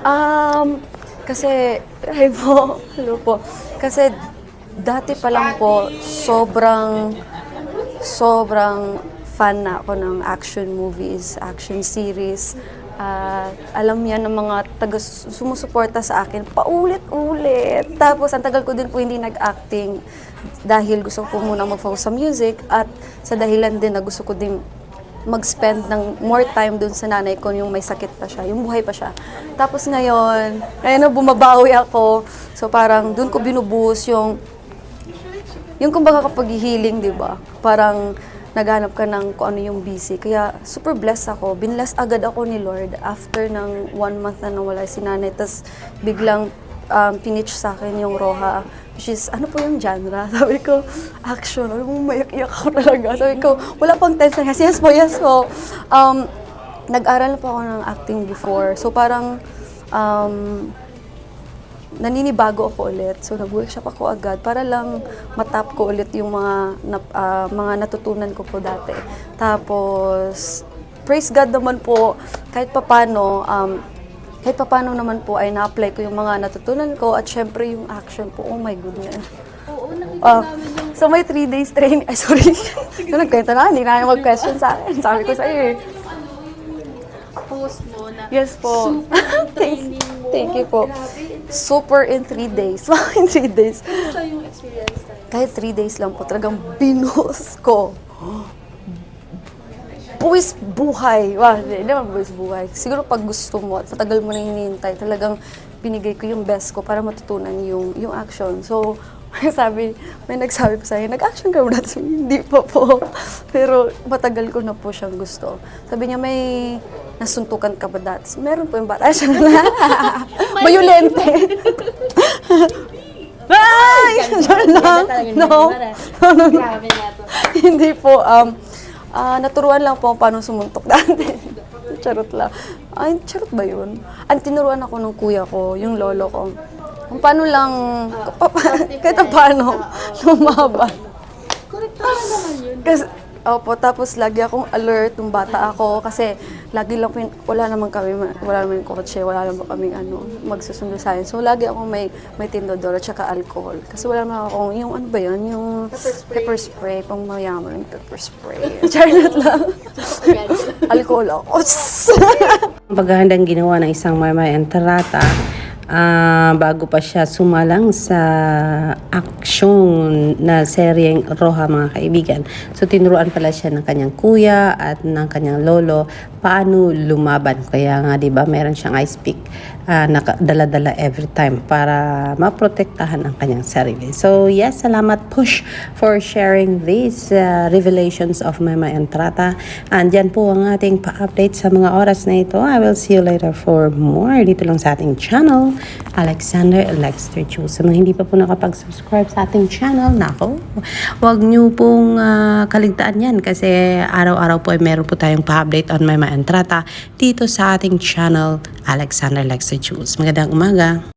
Um, kasi, ay po, hello po. Kasi dati pa lang po, sobrang fan na ako ng action movies, action series. Alam yan ng mga sumusuporta sa akin, paulit-ulit. Tapos, ang tagal ko din po hindi nag-acting dahil gusto ko muna mag-focus sa music at sa dahilan din na gusto ko din mag-spend ng more time dun sa nanay ko yung may sakit pa siya, yung buhay pa siya. Tapos ngayon na bumabawi ako. So parang dun ko binubuhos yung kumbaga kapag healing, di ba? Parang naghanap ka ng kung ano yung busy. Kaya super blessed ako. Binless agad ako ni Lord after ng 1 month na nawala si nanay. Tapos biglang pinitch sa akin yung Roja, which is, ano po yung genre? Sabi ko, action. Alam mo, mayak-iyak ako talaga. Sabi ko, wala pang tension. Yes po, yes po. Nag-aral po ako ng acting before. So parang, naninibago ako ulit. So nag-workshop ako agad para lang matap ko ulit yung mga natutunan ko po dati. Tapos, praise God naman po, kahit papano naman po ay na-apply ko yung mga natutunan ko at syempre yung action po, oh my goodness. Oo, nakita namin yung So may 3 days training, ay sorry, so nagkwento na, hindi na mag-question sa akin, sabi ko sa iyo eh. post mo na Yes po. super training mo. Thank you po. Grabe. Super in 3 days, in 3 days. Ano siya yung experience tayo? Kahit 3 days lang po, talagang binuhos ko. Buwis buhay. Hindi naman buwis buhay. Siguro pag gusto mo at matagal mo na hinihintay, talagang binigay ko yung best ko para matutunan yung action. So, may nagsabi pa sa akin, nag-action ka muna? Hindi pa po. Pero matagal ko na po siyang gusto. Sabi niya, may nasuntukan ka ba dati? Meron po yung bata siya na. Mayulente. Ay! No. Grabe na to. Hindi po. Naturuan lang po paano sumuntok dati. Charot lang. Ay, charot ba yun? Tinuruan ako ng kuya ko, yung lolo ko. Kung paano lang, kahit paano, lumaban. Correct naman yun. Kasi, opo, tapos lagi akong alert nung bata ako kasi lagi lang wala naman kotse, wala naman kaming magsusundo sa akin. So lagi akong may tindodoro at saka alcohol. Kasi wala naman akong, yung ano ba yun, yung pepper spray, pang mayaman yung pepper spray. Charlotte lang. Alcohol ako. Paghahandang ginawa ng isang Maymay Entrata bago pa siya sumalang sa aksyon na seryeng Roja, mga kaibigan. So tinuruan pala siya ng kanyang kuya at ng kanyang lolo paano lumaban. Kaya nga 'di ba, meron siyang ice pick na dala-dala every time para maprotektahan ang kanyang sarili. So yes, salamat Push for sharing these revelations of Maymay Entrata. And yan po ang ating pa-update sa mga oras na ito. I will see you later for more dito lang sa ating channel, Alexander Lexter Chu. Sa mga hindi pa po nakapag-subscribe sa ating channel, nako, huwag niyo pong kaligtaan yan kasi araw-araw po ay meron po tayong pa-update on Maymay Entrata dito sa ating channel, Alexander Lexter Chu. Magandang umaga.